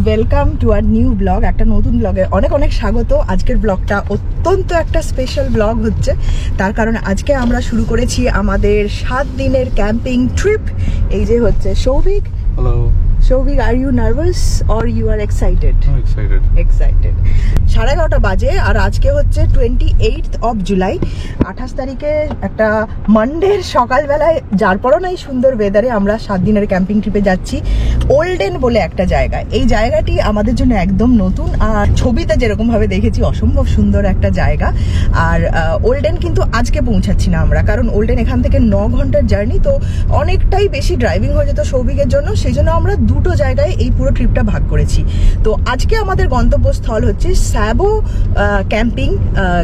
Welcome to our new blog. একটা নতুন ব্লগে অনেক অনেক স্বাগত। আজকের ব্লগটা অত্যন্ত একটা স্পেশাল ব্লগ হচ্ছে, তার কারণ আজকে আমরা শুরু করেছি আমাদের 7 দিনের ক্যাম্পিং ট্রিপ। এই যে হচ্ছে Souvik. Hello Souvik, are you nervous or you are excited? Excited. 11:30 বাজে আর আজকে হচ্ছে 28th অফ জুলাই, 28 তারিখে একটা মানডের সকালবেলায়, যার পরও নাই সুন্দর ওয়েদারে আমরা 7 দিনের ক্যাম্পিং ট্রিপে যাচ্ছি ওল্ডেন বলে একটা জায়গায়। এই জায়গাটি আমাদের জন্য একদম নতুন, আর ছবিতে যেরকম ভাবে দেখেছি অসম্ভব সুন্দর একটা জায়গা। আর ওল্ডেন কিন্তু আজকে পৌঁছাচ্ছি না আমরা, কারণ ওল্ডেন এখান থেকে 9 ঘন্টার জার্নি, তো অনেকটাই বেশি ড্রাইভিং হয়ে যেত সৌভিকের জন্য। সেই জন্য আমরা দুটো জায়গায় এই পুরো ট্রিপটা ভাগ করেছি। তো আজকে আমাদের গন্তব্যস্থল হচ্ছে স্যাবো ক্যাম্পিং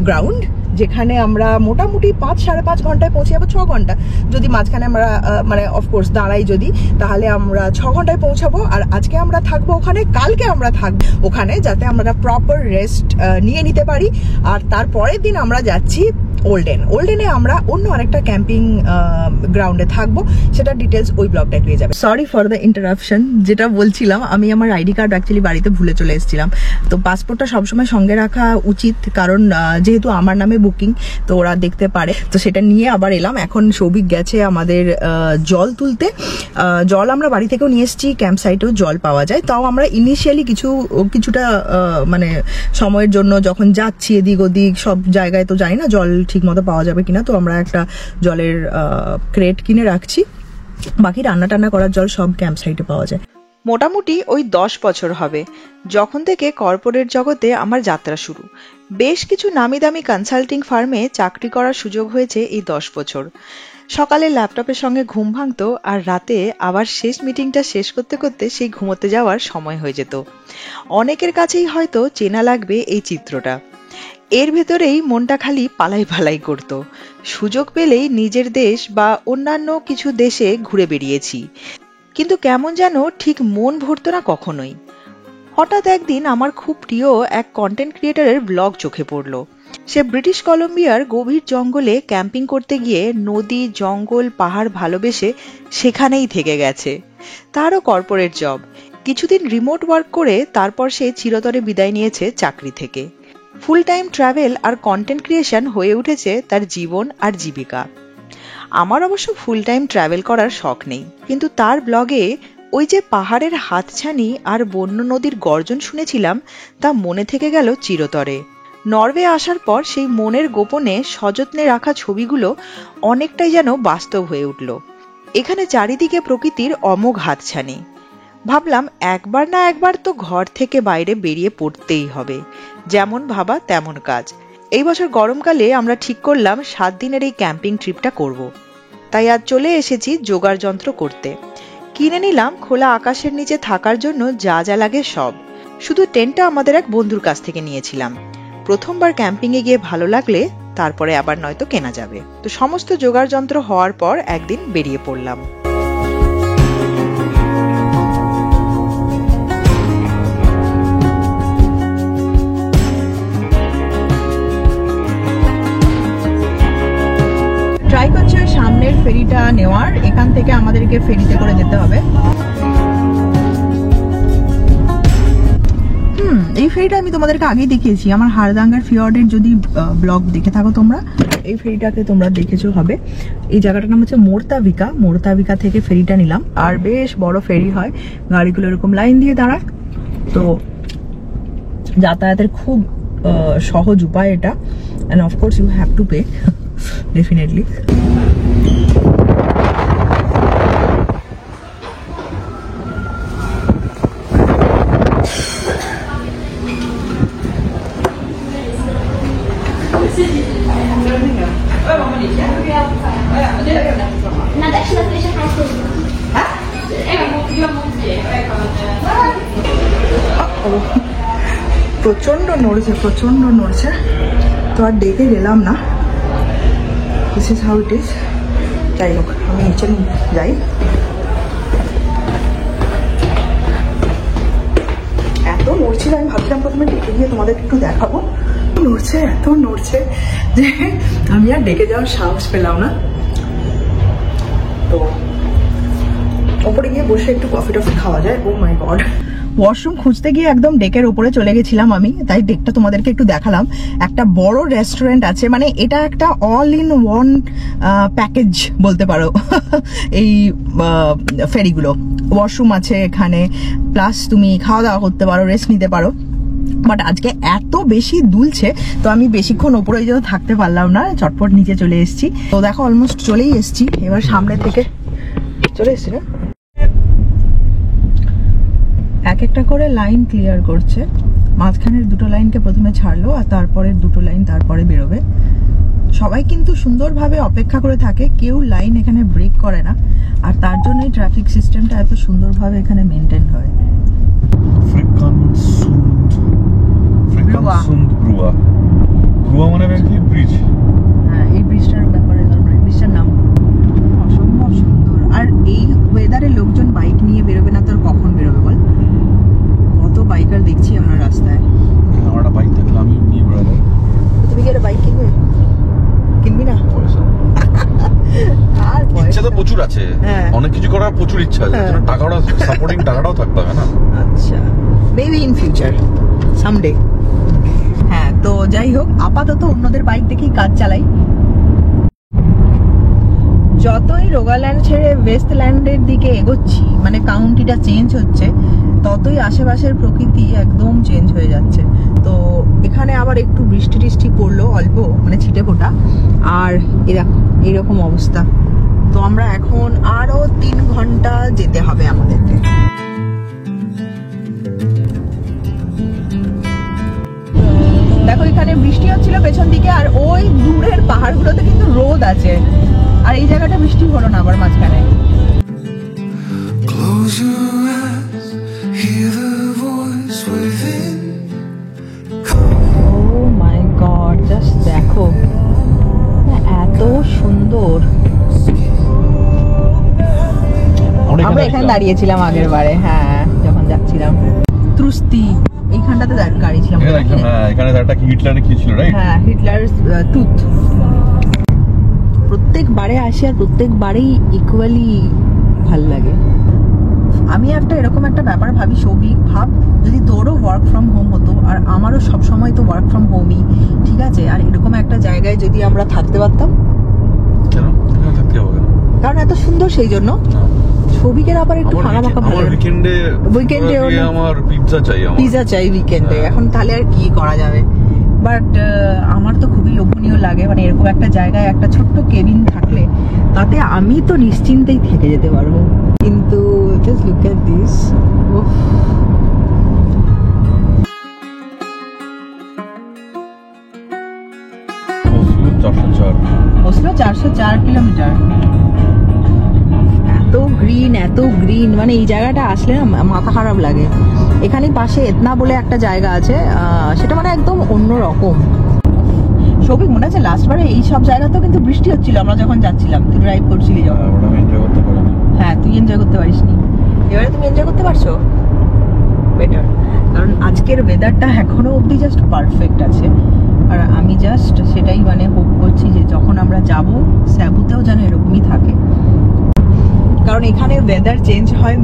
গ্রাউন্ড, যেখানে আমরা মোটামুটি 5-5.5 ঘন্টায় পৌঁছে যাবো। 6 ঘন্টা যদি মাঝখানে আমরা মানে অফকোর্স দাঁড়াই যদি, তাহলে আমরা 6 ঘন্টায় পৌঁছাবো। আর আজকে আমরা থাকবো ওখানে, কালকে আমরা থাকবো ওখানে, যাতে আমরা প্রপার রেস্ট নিয়ে নিতে পারি। আর তারপরের দিন আমরা যাচ্ছি ওল্ডেনে আমরা অন্য আরেকটা ক্যাম্পিং গ্রাউন্ডে থাকবো, সেটা ডিটেলস ওই ব্লগটা পেয়ে যাবে। Sorry for the interruption. যেটা বলছিলাম, আমি আমার আইডি কার্ড অ্যাকচুয়ালি বাড়িতে ভুলে চলে এসেছিলাম। তো পাসপোর্টটা সবসময় সঙ্গে রাখা উচিত, কারণ যেহেতু আমার নামে বুকিং, তো ওরা দেখতে পারে। তো সেটা নিয়ে আবার এলাম। এখন সৌভিক গেছে আমাদের জল তুলতে। জল আমরা বাড়ি থেকেও নিয়ে এসেছি, ক্যাম্প সাইটেও জল পাওয়া যায়। তাও আমরা ইনিশিয়ালি কিছুটা মানে সময়ের জন্য যখন যাচ্ছি এদিক ওদিক সব জায়গায়, তো জানি না জল ঠিক মতো পাওয়া যাবে কিনা, তো আমরা একটা জলের ক্রেট কিনে রাখছি। বাকি রান্না টান্না করার জল সব ক্যাম্প সাইটে পাওয়া যায়। মোটামুটি ওই 10 বছর হবে যখন থেকে কর্পোরেট জগতে আমার যাত্রা শুরু। বেশ কিছু নামি দামি কনসাল্টিং ফার্মে চাকরি করার সুযোগ হয়েছে এই 10 বছর। সকালে ল্যাপটপের সঙ্গে ঘুম ভাঙতো, আর রাতে আবার শেষ মিটিংটা শেষ করতে করতে সেই ঘুমোতে যাওয়ার সময় হয়ে যেত। অনেকের কাছেই হয়তো চেনা লাগবে এই চিত্রটা। এর ভেতরেই মনটা খালি পালাই পালাই করত। সুযোগ পেলেই নিজের দেশ বা অন্যান্য কিছু দেশে ঘুরে বেরিয়েছি, কিন্তু কেমন যেন ঠিক মন ভরত না কখনোই। হঠাৎ একদিন আমার খুব প্রিয় এক কন্টেন্ট ক্রিয়েটরের ব্লগ চোখে পড়ল। সে ব্রিটিশ কলম্বিয়ার গভীর জঙ্গলে ক্যাম্পিং করতে গিয়ে নদী, জঙ্গল, পাহাড় ভালোবেসে সেখানেই থেকে গেছে। তারও কর্পোরেট জব, কিছুদিন রিমোট ওয়ার্ক করে তারপর সে চিরতরে বিদায় নিয়েছে চাকরি থেকে। ফুল টাইম ট্রাভেল আর কন্টেন্ট ক্রিয়েশন হয়ে উঠেছে তার জীবন আর জীবিকা। আমার অবশ্য ফুল টাইম ট্রাভেল করার শখ নেই, কিন্তু তার ব্লগে ওই যে পাহাড়ের হাতছানি আর বন্য নদীর গর্জন শুনেছিলাম, তা মনে থেকে গেল চিরতরে। নরওয়ে আসার পর সেই মনের গোপনে সযত্নে রাখা ছবিগুলো অনেকটাই যেন বাস্তব হয়ে উঠল। এখানে চারিদিকে প্রকৃতির অমোঘ হাতছানি। ভাবলাম একবার না একবার তো ঘর থেকে বাইরে বেরিয়ে পড়তেই হবে। যেমন ভাবা তেমন কাজ। এই বছর গরমকালে আমরা ঠিক করলাম 7 দিনের এই ক্যাম্পিং ট্রিপটা করব। তাই আজ চলে এসেছি জোগাড় যন্ত্র করতে। কিনে নিলাম খোলা আকাশের নিচে থাকার জন্য যা যা লাগে সব। শুধু টেন্টটা আমাদের এক বন্ধুর কাছ থেকে নিয়েছিলাম। প্রথমবার ক্যাম্পিংয়ে গিয়ে ভালো লাগলে তারপরে আবার নয়তো কেনা যাবে। তো সমস্ত জোগাড় যন্ত্র হওয়ার পর একদিন বেরিয়ে পড়লাম। ট্রাই করছি ওই সামনের ফেরিটা নেওয়ার, এখান থেকে আমাদেরকে ফেরিতে করে যেতে হবে। এই ফেরিটা আমি তোমাদেরকে আগেই দেখিয়েছি, আমার হারদাঙ্গার ফিয়র্ডের যদি ব্লগ দেখে থাকো তোমরা, এই ফেরিটাকে তোমরা দেখেছো হবে। এই জায়গাটার নাম হচ্ছে মোরতাভিকা থেকে ফেরিটা নিলাম। আর বেশ বড় ফেরি হয়, গাড়িগুলো এরকম লাইন দিয়ে দাঁড়ায়, তো যাতায়াতের খুব সহজ উপায় এটা। And of course you have to pay definitely. প্রচন্ড নড়ছে, তো আর ডেকে গেলাম না। This is how it is. যাই হোক, আমি নিচে যাই। এত নড়ছিল, আমি ভাবছিলাম প্রথমে ডেকে গিয়ে তোমাদের একটু দেখাবো। নড়ছে, এত নড়ছে যে আমি আর ডেকে যাওয়ার সাহস পেলাম না। তো ওপরে গিয়ে বসে একটু কফি টফি খাওয়া যায়। ও মাই গড, ওয়াশরুম খুঁজতে গিয়ে একদম ডেকের উপরে চলে গেছিলাম আমি, তাই ডেকটা তোমাদেরকে একটু দেখালাম। একটা বড় রেস্টুরেন্ট আছে, মানে এটা একটা অল ইন ওয়ান প্যাকেজ বলতে পারো এই ফেরিগুলো। ওয়াশরুম আছে এখানে, প্লাস তুমি খাওয়া দাওয়া করতে পারো, রেস্ট নিতে পারো। বাট আজকে এত বেশি দুলছে তো আমি বেশিক্ষণ ওপরে যেতে থাকতে পারলাম না, চটপট নিচে চলে এসেছি। তো দেখো অলমোস্ট চলেই এসেছি, এবার সামনে থেকে চলে এসেছি না, এক একটা করে লাইন ক্লিয়ার করছে। মাঝখানের দুটো লাইনকে প্রথমে ছাড়লো আর তারপরে দুটো লাইন তারপরে বেরোবে। সবাই কিন্তু সুন্দরভাবে অপেক্ষা করে থাকে, কেউ লাইন এখানে ব্রেক করে না, আর তার জন্যই ট্রাফিক সিস্টেমটা এত সুন্দরভাবে এখানে মেনটেন হয়। হ্যাঁ, এই ব্রিজটার ব্যাপারে ব্রিজটার নাম অসম্ভব সুন্দর। আর এই ওয়েদারে লোকজন বাইক নিয়ে বেরোবে না, তোর কখন বেরোবে বল? কত বাইকার দেখছি আমরা রাস্তায়। আমার একটা বাইক থাকলে আমি নিয়ে বেরোবো। তুমি কি একটা বাইক কিনবে? কিনবি না? আর ইচ্ছা তো প্রচুর আছে, অনেক কিছু করার প্রচুর ইচ্ছা আছে, টাকাটা সাপোর্টিং টাকাটাও থাকতে হবে না। আচ্ছা, মেবি ইন ফিউচার সামডে। হ্যাঁ, তো যাই হোক, আপাতত অন্যদের বাইক দেখেই কাজ চালাই। যতই রোগাল্যান্ড ছেড়ে ওয়েস্টল্যান্ডের দিকে এগোচ্ছি, মানে কাউন্টিটা চেঞ্জ হচ্ছে, ততই আশেপাশের প্রকৃতি একদম চেঞ্জ হয়ে যাচ্ছে। তো এখানে আবার একটু বৃষ্টি টিষ্টি পড়লো অল্প, মানে ছিটে ফোটা, আর এরকম অবস্থা। তো আমরা এখন আরো 3 ঘন্টা যেতে হবে আমাদেরকে। দেখো এখানে বৃষ্টি হচ্ছিল পেছন দিকে, আর ওই দূরের পাহাড়গুলোতে কিন্তু রোদ আছে, আর এই জায়গাটা বৃষ্টি হলো না আবার মাঝখানে। Oh my God, just দেখো এত সুন্দর। আমরা এখানে দাঁড়িয়েছিলাম আগের বারে, হ্যাঁ, যখন যাচ্ছিলাম ত্রুস্তি এইখানটাতে দাঁড়িয়েছিলাম। এখানে একটা হিটলার কি ছিল, রাইট? হ্যাঁ, হিটলার টুথ। প্রত্যেকবারে আসি আর প্রত্যেকবারেই ইকুয়ালি ভাল লাগে। আমি একটা এরকম একটা ব্যাপার ভাবি, সৌভিক, ভাব যদি তোরও ওয়ার্ক ফ্রম হোম হতো আর আমারও সবসময় তো ওয়ার্ক ফ্রম হোমই, ঠিক আছে, আর এরকম একটা জায়গায় যদি আমরা থাকতে পারতাম। কেন থাকতে হবে? কারণ এত সুন্দর, সেই জন্য। সৌভিকের আবার একটু ফাঁকা ফাঁকা ভালো। উইকেন্ডে আমার পিৎজা চাই উইকেন্ডে। এখন তাহলে আর কি করা যাবে, বাট আমার তো খুবই লোভনীয় লাগে, মানে এরকম একটা জায়গায় একটা ছোট্ট কেবিন থাকলে তাতে আমি তো নিশ্চিন্তেই থেকে যেতে পারবো। কিন্তু just look at this, Oslo 404 kilometre. এত গ্রিন, মানে এই জায়গাটা আসলে না মাথা খারাপ লাগে। এখানে পাশে এতনা বলে একটা জায়গা আছে, সেটা মানে একদম অন্য রকম। সৌভিক, মনে আছে লাস্ট বারে এই সব জায়গাতেও কিন্তু বৃষ্টি হচ্ছিল আমরা যখন যাচ্ছিলাম, তুই ড্রাইভ করছিলি যখন। হ্যাঁ, তুই এনজয় করতে পারিসনি, এবারে তুমি এনজয় করতে পারছো, বেটার। কারণ আজকের ওয়েদারটা এখনো অবধি জাস্ট পারফেক্ট আছে, আর আমি জাস্ট সেটাই মানে হোপ করছি যে যখন আমরা যাব স্যাবুতেও যেন এরকমই থাকে। কারণ এখানে ওয়েদার চেঞ্জ হয়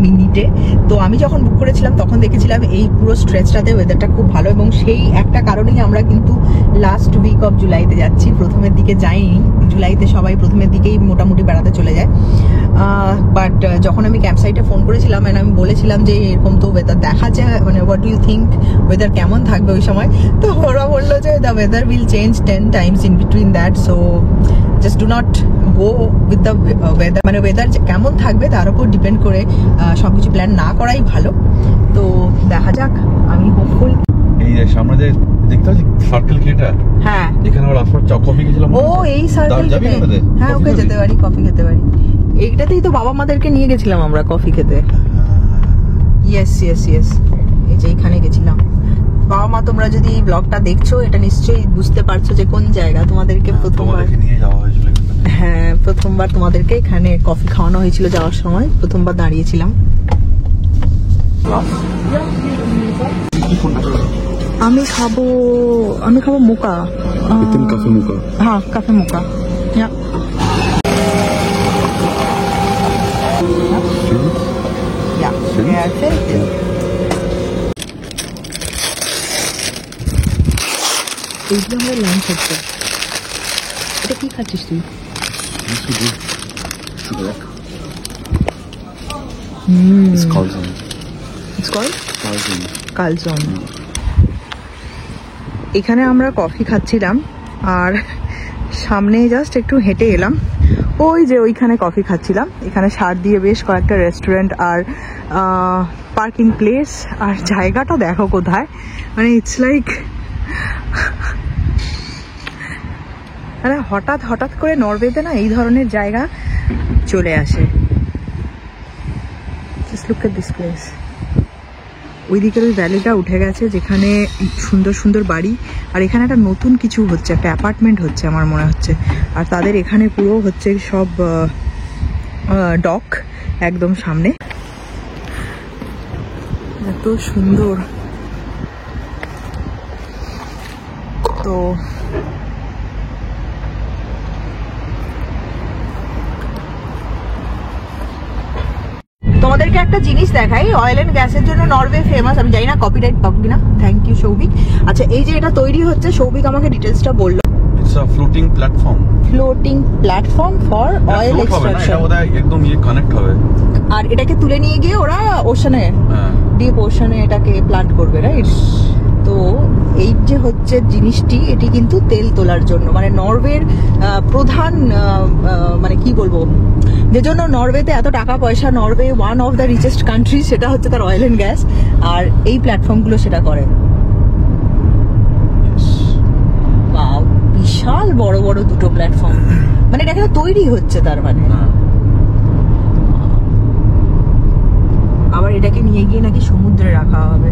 মিনিটে। তো আমি যখন বুক করেছিলাম তখন দেখেছিলাম এই পুরো স্ট্রেচটাতে ওয়েদারটা খুব ভালো, এবং সেই একটা কারণেই আমরা কিন্তু লাস্ট উইক অফ জুলাইতে যাচ্ছি। প্রথমের দিকে যাইনি, জুলাইতে সবাই প্রথমের দিকেই মোটামুটি বেড়াতে চলে যায়। বাট যখন আমি ক্যাম্পসাইটে ফোন করেছিলাম এন্ড আমি বলেছিলাম যে এরকম তো ওয়েদার দেখা যায়, মানে what do you think weather কেমন থাকবে ওই সময়, তো ওরা বললো যে the weather will change 10 times in between that, so just do not go with the weather, মানে ওয়েদার কেমন থাকবে তার উপর ডিপেন্ড করে সবকিছু প্ল্যান না করাই ভালো। তো দেখা যাক, আমি হোপফুল। এই যে সামনে যে দেখতে পাচ্ছি সার্কেল কেটা, হ্যাঁ, এখানে আমরা রাস্তার কফি খেয়েছিলাম। ও এই সার্কেল কেটে, হ্যাঁ, ওকে যেতে পারি, কফি খেতে পারি। এইটাতেই তো বাবা মাদেরকে নিয়ে গেছিলাম আমরা কফি খেতে। ইয়েস, এই যে এইখানে গেছিলাম। বাবা মা, তোমরা যদি ব্লগটা দেখছো, এটা নিশ্চয়ই বুঝতে পারছো যে কোন জায়গা। তোমাদেরকে প্রথমবার নিয়ে যাওয়া হয়েছিল। হ্যাঁ, প্রথমবার তোমাদেরকে এখানে কফি খাওয়ানো হয়েছিল, যাওয়ার সময় প্রথমবার দাঁড়িয়েছিলাম। আমি খাবো মোকা। কাফে মোকা? হ্যাঁ, কাফে মোকা। Yeah. এইগুলো আমরা লাঞ্চ হচ্ছে। এটা কি খাচ্ছিস তুই? কালজন। এখানে আমরা কফি খাচ্ছিলাম আর সামনে জাস্ট একটু হেঁটে এলাম, ওই যে ওইখানে কফি খাচ্ছিলাম। এখানে সার দিয়ে বেশ কয়েকটা রেস্টুরেন্ট আর পার্কিং প্লেস, আর জায়গাটা দেখো কোথায়, মানে ইটস লাইক মানে হঠাৎ হঠাৎ করে নরওয়েতে না এই ধরনের জায়গা চলে আসে। Just look at this place. ওই দিকের ওই ভ্যালিটা উঠে গেছে যেখানে সুন্দর সুন্দর বাড়ি, আর এখানে একটা নতুন কিছু হচ্ছে, একটা অ্যাপার্টমেন্ট হচ্ছে আমার মনে হচ্ছে। আর তাদের এখানে পুরো হচ্ছে সব ডক একদম সামনে। এত সুন্দর। তো তোমাদেরকে একটা জিনিস দেখাই, অয়েল এন্ড গ্যাসের জন্য নরওয়ে ফেমাস। আমি জানি না কপিরাইট পাবো কিনা। Thank you Souvik. আচ্ছা, এই যে এটা তৈরি হচ্ছে, সৌভিক আমাকে ডিটেলসটা বললো। It's a floating platform. Floating platform for oil extraction. এটা বোধহয় একদম কানেক্ট হবে। আর এটাকে তুলে নিয়ে গিয়ে ওরা ওশানে, ডিপ ওশানে এটাকে প্ল্যান্ট করবে, রাইট? তো এই যে হচ্ছে জিনিসটি, এটি কিন্তু তেল তোলার জন্য, মানে নরওয়ের প্রধান মানে কি বলবো, যে জন্য নরওয়েতে এত টাকা পয়সা, Norway one of the richest country, সেটা হচ্ছে তার অয়েল এন্ড গ্যাস। আর এই প্ল্যাটফর্মগুলো সেটা করে। বিশাল বড় বড় দুটো প্ল্যাটফর্ম, মানে এটা এখানে তৈরি হচ্ছে তার মানে। আবার এটাকে নিয়ে গিয়ে নাকি সমুদ্রে রাখা হবে।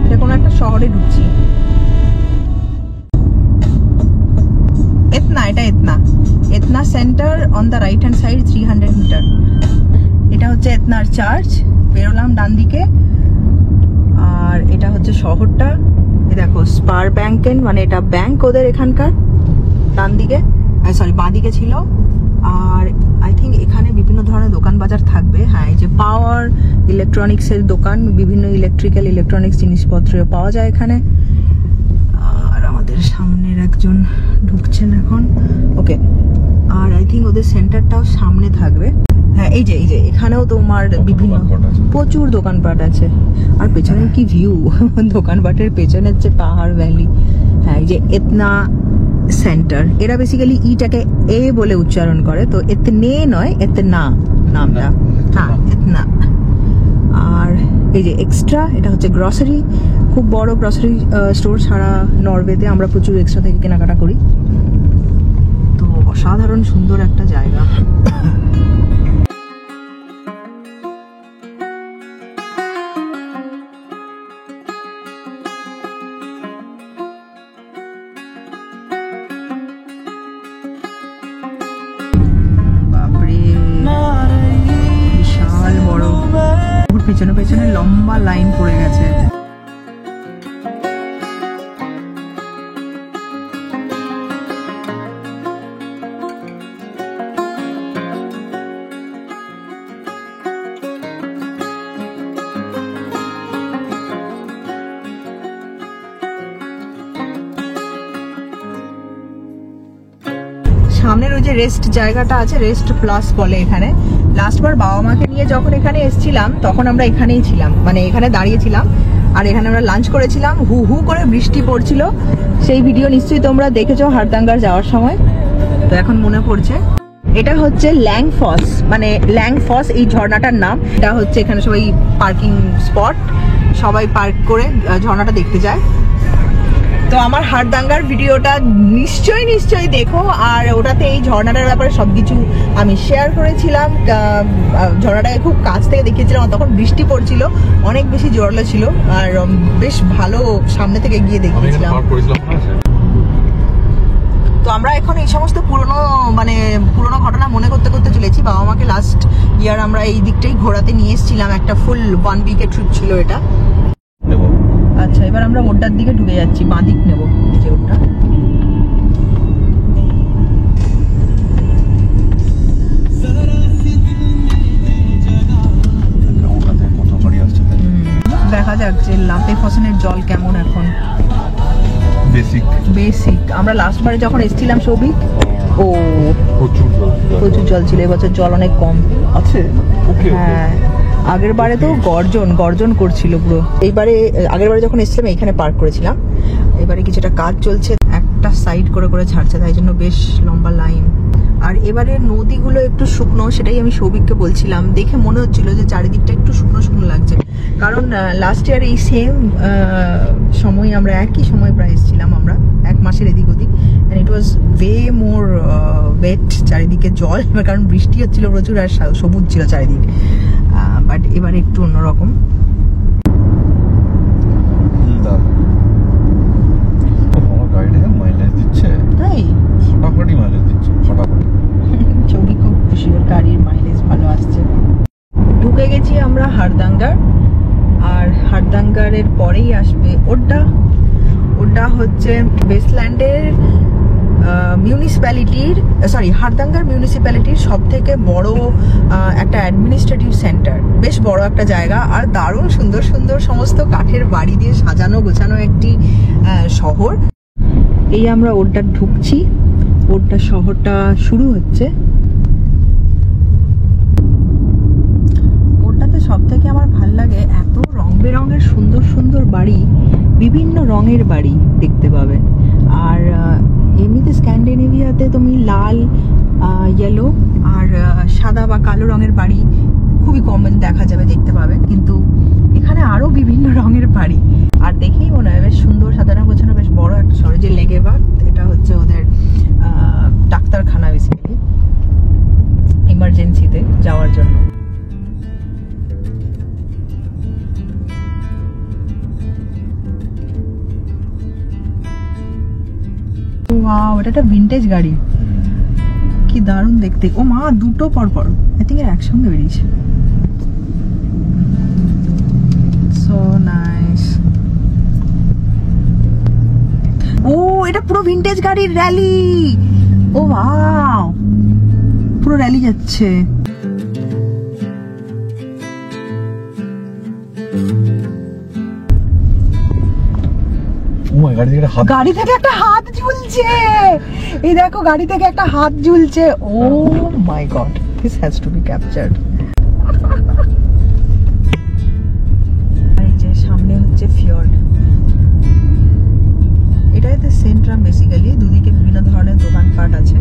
এটা কোনো একটা শহরে ঢুকছি। এতনা, এটা Etna centre on the right hand side 300 metres. এটা হচ্ছে এতনার চার্চ। বেরোলাম ডান দিকে, আর এটা হচ্ছে শহরটা। দেখো স্পার ব্যাংকেন, মানে এটা ব্যাংক ওদের এখানকার। ডান দিকে, সরি বাঁ দিকে ছিল। আর আই থিঙ্ক এখানে বিভিন্ন ধরনের দোকান বাজার থাকবে। হ্যাঁ, এই যে পাওয়ার ইলেকট্রনিক্সের দোকান, বিভিন্ন ইলেকট্রনিক্স জিনিসপত্র পাওয়া যায় এখানে। আর আমাদের সামনের একজন ঢুকছেন এখন, ওকে। আর আই থিঙ্ক ওদের সেন্টারটাও সামনে থাকবে। হ্যাঁ, এই যে এখানেও তোমার বিভিন্ন প্রচুর দোকানপাট আছে। আর পেছনে কি ভিউ, দোকানপাটের পেছনের যে পাহাড় ভ্যালি। হ্যাঁ, এই যে এতনা সেন্টার, এরা বেসিক্যালি ইটাকে এ বলে উচ্চারণ করে, তো এতনে নয়, এতনা নামটা। হ্যাঁ, এতনা। আর এই যে এক্সট্রা, এটা হচ্ছে গ্রসারি, খুব বড় গ্রসারি স্টোর সারা নরওয়েতে। আমরা প্রচুর এক্সট্রা থেকে কেনাকাটা করি। তো অসাধারণ সুন্দর একটা জায়গা। পেছনে পেছনে লম্বা লাইন পড়ে গেছে। সামনের ওই যে রেস্ট জায়গাটা আছে, রেস্ট প্লাস বলে এখানে। লাস্টবার বাবা মাকে নিয়ে যখন এখানে এসেছিলাম, তখন আমরা এখানেই ছিলাম, মানে এখানে দাঁড়িয়েছিলাম। আর এখানে আমরা লাঞ্চ করেছিলাম। হু হু করে বৃষ্টি পড়ছিল, সেই ভিডিও নিশ্চয়ই তোমরা দেখেছো হারদাঙ্গার যাওয়ার সময়। তো এখন মনে পড়ছে, এটা হচ্ছে ল্যাংফস, মানে ল্যাংফস এই ঝর্ণাটার নাম। এটা হচ্ছে এখানে সবাই পার্কিং স্পট, সবাই পার্ক করে ঝর্ণাটা দেখতে যায়। তো আমার হারদাঙ্গার ভিডিওটা নিশ্চয়ই দেখো। আর ওটাতে এই ঝর্ণাটার ব্যাপারে সবকিছু আমি শেয়ার করেছিলাম। ঝর্ণাটাকে খুব কাছ থেকে দেখিয়েছিলাম, তখন বৃষ্টি পড়ছিল, অনেক বেশি জোরালো ছিল, আর বেশ ভালো সামনে থেকে গিয়ে দেখিয়েছিলাম। তো আমরা এখন এই সমস্ত পুরনো ঘটনা মনে করতে করতে চলেছি। বাবা মাকে লাস্ট ইয়ার আমরা এই দিকটাই ঘোরাতে নিয়ে এসেছিলাম, একটা ফুল 1 উইকের ট্রিপ ছিল এটা। আচ্ছা, এবার আমরা ওটার দিকে ঢুকে যাচ্ছি, বাঁ দিক নেবো যে ওটা। দেখা যাক যে লাতে ফসেনের জল কেমন এখন। বেসিক আমরা লাস্ট বারে যখন এসেছিলাম সৌভিক, ও প্রচুর জল ছিল, এবছর জল অনেক কম আছে। হ্যাঁ, আগের বারে তো গর্জন করছিল পুরো। এইবারে আগের বারে যখন এসেছিলাম এইখানে পার্ক করেছিলাম, এবারে কিছুটা কাজ চলছে, একটা সাইড করে করে ছাড়ছে, তাই জন্য বেশ লম্বা লাইন। আর এবারে নদীগুলো একটু শুকনো, সেটাই আমি সৌভিককে বলছিলাম, দেখে মনে হচ্ছিল যে চারিদিকটা একটু শুকনো শুকনো লাগছে, কারণ লাস্ট ইয়ার এই সেম সময় আমরা একই সময় প্রায় এসেছিলাম, আমরা এক মাসের এদিক ওদিক, and it was way more wet, চারিদিকে জল, কারণ বৃষ্টি হচ্ছিল প্রচুর আর সবুজ ছিল চারিদিক। বাট এবারে একটু অন্যরকম। তাই ছবি খুব খুশি, ওর গাড়ির মাইলেজ ভালো আসছে। ঢুকে গেছি আমরা হারদাঙ্গার, আর হারদাঙ্গারের পরেই আসবে ওড্ডা। ওড্ডা হচ্ছে ওয়েস্টল্যান্ডের মিউনিসিপ্যালিটির, হারদাঙ্গার মিউনিসিপ্যালিটির সব থেকে বড় একটা অ্যাডমিনিস্ট্রেটিভ সেন্টার, বেশ বড় একটা জায়গা, আর দারুণ সুন্দর সুন্দর সমস্ত কাঠের বাড়ি দিয়ে সাজানো গোছানো একটি শহর। এই আমরা ওড্ডা ঢুকছি, ওড্ডা শহরটা শুরু হচ্ছে। ওড্ডাতে সব থেকে আমার ভাল লাগে এত রং বেরঙের সুন্দর সুন্দর বাড়ি, বিভিন্ন রঙের বাড়ি দেখতে পাবে। আর এমনিতে স্ক্যান্ডিনেভিয়াতে তুমি লাল, ইয়েলো আর সাদা বা কালো রঙের বাড়ি খুবই কমন দেখা যাবে, দেখতে পাবে, কিন্তু এখানে আরো বিভিন্ন রঙের বাড়ি। আর দেখেই মনে হয় বেশ সুন্দর, সাজানো গোছানো, বেশ বড় একটা শহর। যে লেগেবাগ, এটা হচ্ছে ওদের ডাক্তারখানা, বেসিক্যালি ইমার্জেন্সিতে যাওয়ার জন্য। ওয়াও, এটা একটা ভিনটেজ গাড়ি, কি দারুণ দেখতে। ও মা, দুটো পরপর আই থিঙ্ক একসঙ্গে বেরিয়েছে। So nice. ও, এটা পুরো ভিনটেজ গাড়ির র্যালি। ও ওয়াও, পুরো র্যালি যাচ্ছে। গাড়ি থেকে একটা হাত ঝুলছে, এই দেখো গাড়ি থেকে একটা হাত ঝুলছে। Oh my God, this has to be captured. এই যে সামনে হচ্ছে ফিয়র্ড, এটাই তো সেন্ট্রাম বেসিক্যালি, দুদিকে বিভিন্ন ধরনের দোকানপাট আছে।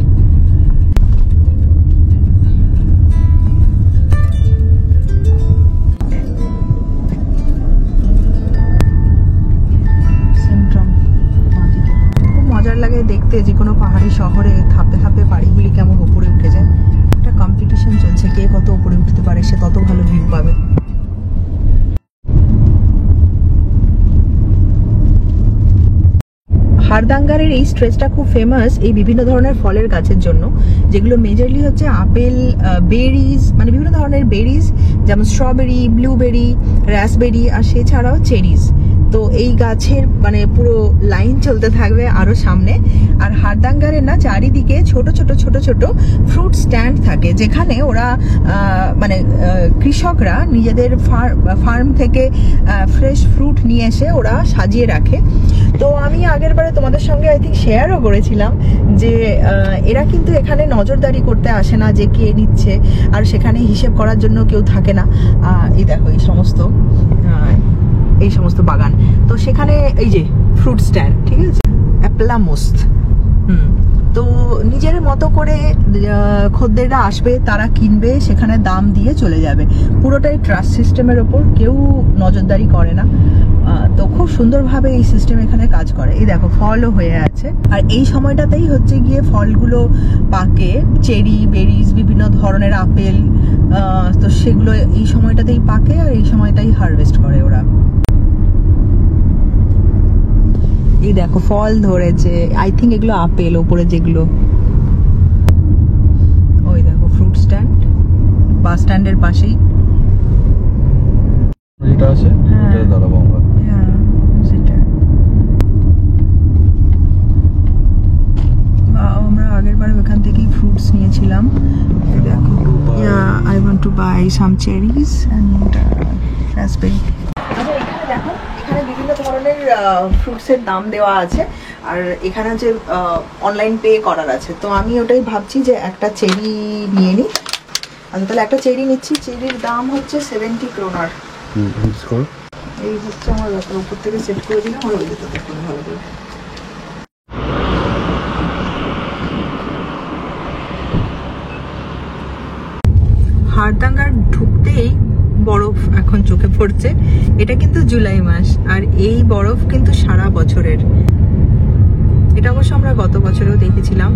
লাগে দেখতে যে কোনো পাহাড়ি শহরে ধাপে ধাপে বাড়িগুলি কেমন উপরে উঠে যায়। একটা কম্পিটিশন চলছে, কে কত উপরে উঠতে পারে সে তত ভালো ভিউ পাবে। হারদাঙ্গারের এই স্ট্রেচটা খুব ফেমাস এই বিভিন্ন ধরনের ফলের গাছের জন্য, যেগুলো মেজরলি হচ্ছে আপেল, বেরিজ, মানে বিভিন্ন ধরনের বেরিজ, যেমন স্ট্রবেরি, ব্লুবেরি, রাসবেরি, আর সেছাড়াও চেরিজ। তো এই গাছের মানে পুরো লাইন চলতে থাকবে আরো সামনে। আর হারদাঙ্গারের না চারিদিকে ছোট ছোট ছোট ছোট ফ্রুট স্ট্যান্ড থাকে, যেখানে ওরা মানে কৃষকরা নিজেদের ফার্ম থেকে ফ্রেশ ফ্রুট নিয়ে এসে ওরা সাজিয়ে রাখে। তো আমি আগের বারে তোমাদের সঙ্গে আই থিঙ্ক শেয়ারও করেছিলাম যে এরা কিন্তু এখানে নজরদারি করতে আসে না যে কে নিচ্ছে, আর সেখানে হিসেব করার জন্য কেউ থাকে না। এই দেখো এই সমস্ত বাগান, তো সেখানে এই যে ফ্রুট স্ট্যান্ড, ঠিক আছে, অ্যাপ্লামোস্ট। তো নিজের মতো করে খদ্দেররা আসবে, তারা কিনবে, সেখানে দাম দিয়ে চলে যাবে। পুরোটাই ট্রাস্ট সিস্টেমের ওপর, কেউ নজরদারি করে না। তো খুব সুন্দরভাবে এই সিস্টেম এখানে কাজ করে। এই দেখো ফলও হয়ে আছে, আর এই সময়টাতেই হচ্ছে গিয়ে ফলগুলো পাকে, চেরি, বেরিজ, বিভিন্ন ধরনের আপেল, তো সেগুলো এই সময়টাতেই পাকে, আর এই সময়টাই হারভেস্ট করে ওরা। এই দেখো ফল ধরেছে, আই থিঙ্ক এগুলো আপেল, ওপরে যেগুলো, ওই দেখো ফ্রুট স্ট্যান্ড, বাস স্ট্যান্ডের পাশেই যেটা আছে, এটা দাঁড়াবো আমরা। হ্যাঁ, সেটা আমরা আগের বার ওখান থেকেই ফ্রুটস নিয়েছিলাম। দেখো, I want to buy some cherries and raspberry. আচ্ছা, এখানে দেখো ধরনের ফ্রুটসের দাম দেওয়া আছে, আর এখানে যে অনলাইন পে করার আছে। তো আমি ওটাই ভাবছি যে একটা চেরি নিয়ে নিই। আচ্ছা তাহলে একটা চেরি নিচ্ছি। চেরির দাম হচ্ছে 70 ক্রোনার। এই হচ্ছে আমার ব্যাপার, উপর থেকে সেট করে দিলাম আর ওই দিকে দেখুন ভালো করে। হাড়দাঙ্গার ঢুকতেই বরফ এখন চোখে পড়ছে। এটা কিন্তু জুলাই মাস, আর এই বরফ কিন্তু সারা বছরের। এটা অবশ্য আমরা গত বছরেও দেখেছিলাম।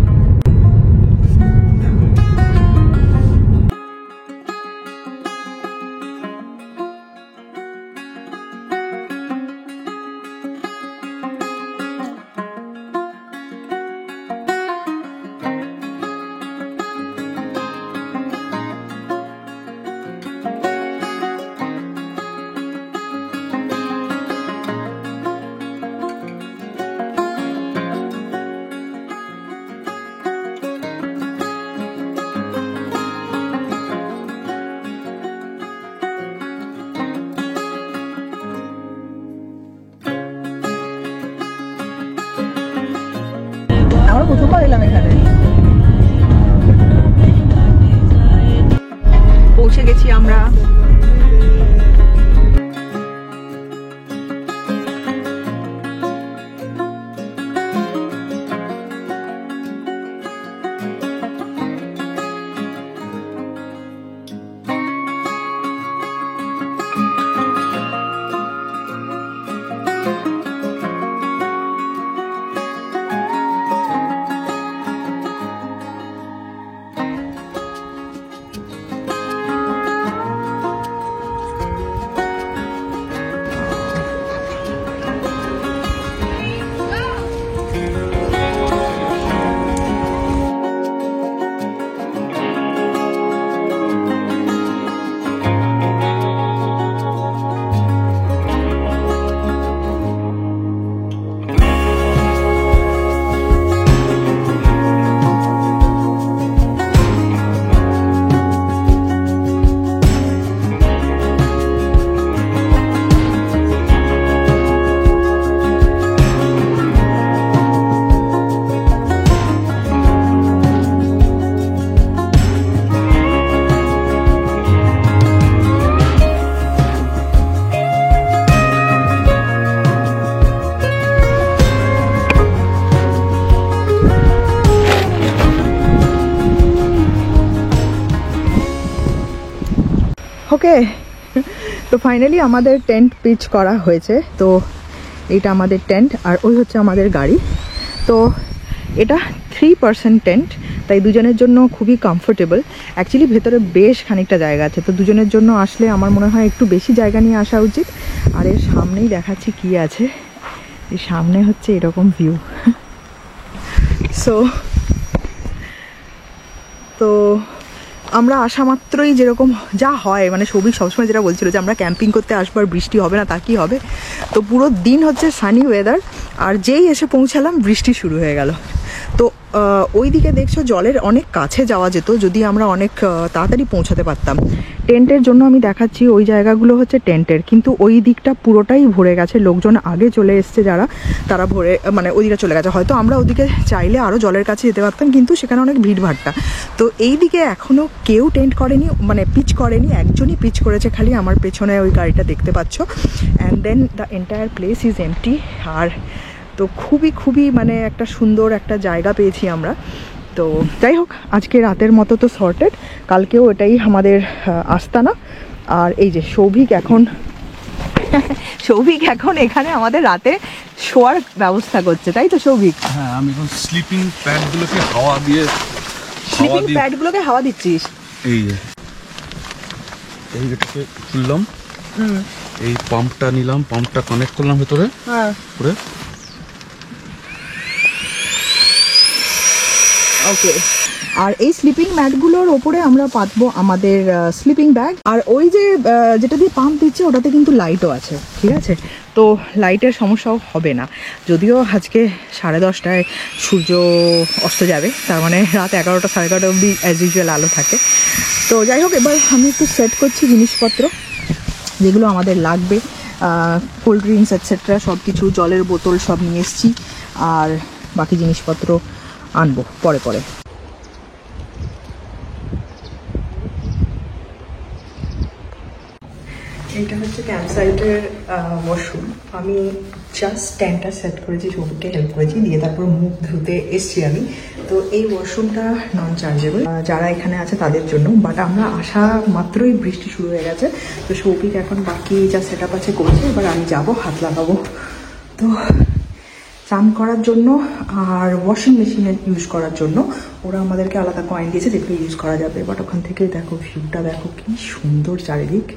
আমরা প্রথমবার এলাম এখানে। পৌঁছে গেছি আমরা। ওকে, তো ফাইনালি আমাদের টেন্ট পিচ করা হয়েছে। তো এটা আমাদের টেন্ট, আর ওই হচ্ছে আমাদের গাড়ি। তো এটা 3% টেন্ট, তাই দুজনের জন্য খুবই কমফোর্টেবল। অ্যাকচুয়ালি ভেতরে বেশ খানিকটা জায়গা আছে, তো দুজনের জন্য আসলে আমার মনে হয় একটু বেশি জায়গা নিয়ে আসা উচিত। আর এর সামনেই দেখাচ্ছি কি আছে। এর সামনে হচ্ছে এরকম ভিউ। তো আমরা আসা মাত্রই যেরকম যা হয়, মানে সৌভিক সবসময় যেটা বলছিল যে আমরা ক্যাম্পিং করতে আসবো আর বৃষ্টি হবে না, তা কি হবে। তো পুরো দিন হচ্ছে সানি ওয়েদার, আর যেই এসে পৌঁছালাম বৃষ্টি শুরু হয়ে গেল। তো ওই দিকে দেখছো জলের অনেক কাছে যাওয়া যেত যদি আমরা অনেক তাড়াতাড়ি পৌঁছাতে পারতাম। টেন্টের জন্য আমি দেখাচ্ছি, ওই জায়গাগুলো হচ্ছে টেন্টের, কিন্তু ওই দিকটা পুরোটাই ভরে গেছে। লোকজন আগে চলে এসছে যারা, তারা ভরে মানে ওইদিকে চলে গেছে। হয়তো আমরা ওদিকে চাইলে আরও জলের কাছে যেতে পারতাম, কিন্তু সেখানে অনেক ভিড়ভাট্টা। তো এই দিকে এখনও কেউ টেন্ট করেনি, মানে পিচ করেনি। একজনই পিচ করেছে খালি, আমার পেছনে ওই গাড়িটা দেখতে পাচ্ছ। And then the entire place is empty. আর তো খুবই মানে একটা সুন্দর একটা জায়গা পেয়েছি আমরা। তো যাই হোক, আজকে রাতের মতো তো সর্টেড, কালকেও এটাই আমাদের আস্তানা। আর এই যে সৌভিক এখন এখানে আমাদের রাতে শোয়ার ব্যবস্থা করছে, তাই তো সৌভিক? হ্যাঁ, আমি এখন স্লিপিং প্যাডগুলোকে হাওয়া দিচ্ছিস। এইটাকে খুললাম, এই পাম্পটা নিলাম, পাম্পটা কানেক্ট করলাম ভেতরে। হ্যাঁ, ওকে। আর এই স্লিপিং ম্যাটগুলোর ওপরে আমরা পাতবো আমাদের স্লিপিং ব্যাগ। আর ওই যে যেটা দিয়ে পাম্প দিচ্ছে ওটাতে কিন্তু লাইটও আছে, ঠিক আছে? তো লাইটের সমস্যাও হবে না। যদিও আজকে 10:30টায় সূর্য অস্ত যাবে, তার মানে রাত 11টা 11:30 অবধি অ্যাজ ইউজুয়াল আলো থাকে। তো যাই হোক, এবার আমি একটু সেট করছি জিনিসপত্র যেগুলো আমাদের লাগবে। কোল্ড ড্রিঙ্কস এটসেট্রা সব কিছু, জলের বোতল সব নিয়ে এসেছি, আর বাকি জিনিসপত্র আনবো পরে পরে। এটা হচ্ছে ক্যাম্পসাইটের ওয়াশরুম। আমি জাস্ট ট্যাঙ্কটা সেট করেছি, সবকে হেল্প করেছি, দিয়ে তারপর মুখ ধুতে এসছি আমি। তো এই ওয়াশরুমটা নন চার্জেবল যারা এখানে আছে তাদের জন্য, বাট আমরা আসা মাত্রই বৃষ্টি শুরু হয়ে গেছে। তো সৌভিক এখন বাকি যা সেট আপ আছে করছে, এবার আমি যাব হাত লাগাবো। তো স্নান করার জন্য আর ওয়াশিং মেশিনে ইউজ করার জন্য ওরা আমাদেরকে আলাদা কয়েন দিয়েছে যেগুলো ইউজ করা যাবে। বাট ওখান থেকে দেখো ভিউটা, দেখো কি সুন্দর চারিদিক।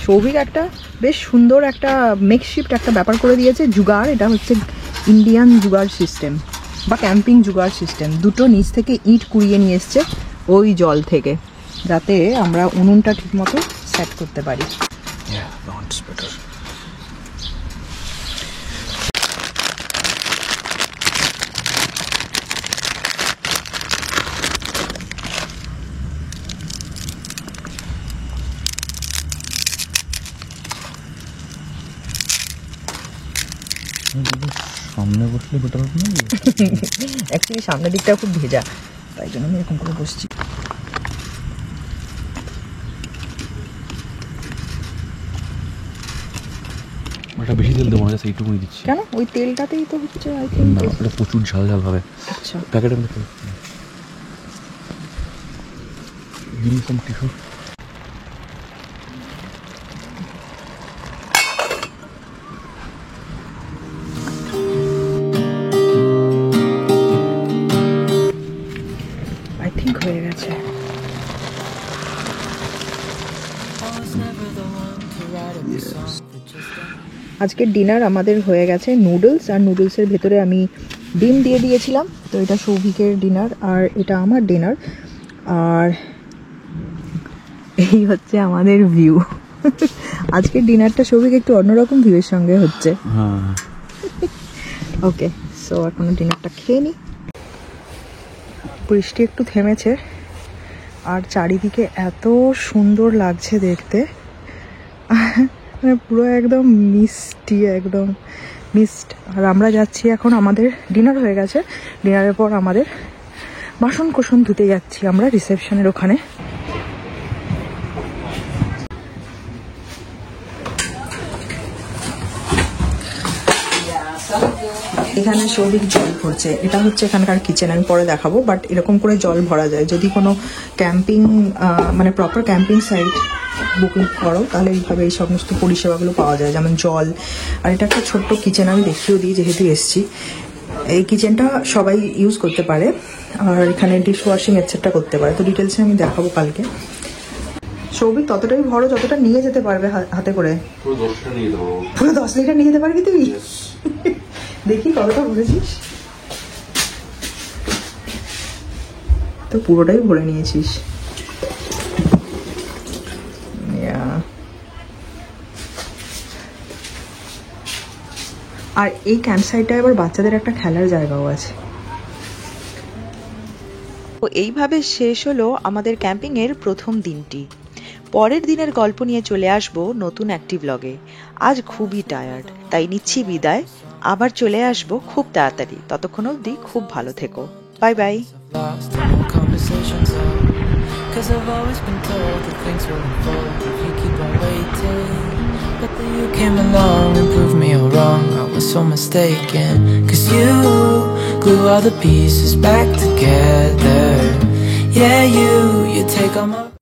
সৌভিক একটা বেশ সুন্দর একটা মেকশিফট একটা ব্যাপার করে দিয়েছে, জুগাড়। এটা হচ্ছে ইন্ডিয়ান জুগাড় সিস্টেম বা ক্যাম্পিং জুগাড় সিস্টেম। দুটো নিচ থেকে ইট কুড়িয়ে নিয়ে এসছে ওই জল থেকে, যাতে আমরা উনুনটা ঠিকমতো সেট করতে পারি। সামনে বসলে বেটার হবে না? অ্যাকচুয়ালি সামনের দিকটা খুব ভেজা, তাই জন্য আমি এরকম করে বসছি। ওটা বেশি তেল দেবো না, এইটুকুই দিচ্ছি। কেন? ওই তেলটাতেই তো হচ্ছে আই থিঙ্ক। না, এটা প্রচুর ঝাল ঝাল হবে। আচ্ছা, প্যাকেটের মধ্যে দিন সাম টিস্যু। আই থিঙ্ক হয়ে গেছে। আজকের ডিনার আমাদের হয়ে গেছে নুডলস, আর নুডলসের ভেতরে আমি ডিম দিয়ে দিয়েছিলাম। তো এটা সৌভিকের ডিনার আর এটা আমার ডিনার। আর এই হচ্ছে আমাদের ভিউ। আজকের ডিনারটা সৌভিক একটু অন্যরকম ভিউয়ের সঙ্গে হচ্ছে। ওকে, সো এখন ডিনারটা খেয়ে নিই। বৃষ্টি একটু থেমেছে আর চারিদিকে এত সুন্দর লাগছে দেখতে, মানে পুরো একদম মিষ্টি, একদম মিস্ট। আর আমরা যাচ্ছি এখন, আমাদের ডিনার হয়ে গেছে, ডিনারের পর আমাদের বাসন কোসন ধুতে যাচ্ছি আমরা রিসেপশনের ওখানে। এখানে সৌভিক জল ভরছে, এটা হচ্ছে এখানকার কিচেন, আমি পরে দেখাবো। বাট এরকম করে জল ভরা যায় যদি কোনো ক্যাম্পিং মানে প্রপার ক্যাম্পিং সাইট বুকিং করো, তাহলে এইভাবে এই সমস্ত পরিষেবাগুলো পাওয়া যায়, যেমন জল। আর এটা একটা ছোট্ট কিচেন, আমি দেখিয়েও দিই যেহেতু এসছি। এই কিচেনটা সবাই ইউজ করতে পারে, আর এখানে ডিশ ওয়াশিং এটসেট্রা করতে পারে। তো ডিটেলসে আমি দেখাবো কালকে। সৌভিক ততটাই ভরো যতটা নিয়ে যেতে পারবে হাতে করে। পুরো 10 লিটার নিয়ে যেতে পারবি তুই? দেখি কতটা ভরেছিস। তো পুরোটাই ভরে নিয়েছিস। আর এই ক্যাম্প সাইটটায় আবার বাচ্চাদের একটা খেলার জায়গাও আছে। তো এইভাবে শেষ হলো আমাদের ক্যাম্পিংয়ের প্রথম দিনটি। পরের দিনের গল্প নিয়ে চলে আসব নতুন একটি ব্লগে। আজ খুবই টায়ার্ড, তাই নিচ্ছি বিদায়। আবার চলে আসব খুব তাড়াতাড়ি। ততক্ষণ অবধি খুব ভালো থেকো। Bye bye. But then you came along and proved me all wrong. I was so mistaken, 'cause you glue all the pieces back together. Yeah, you take all my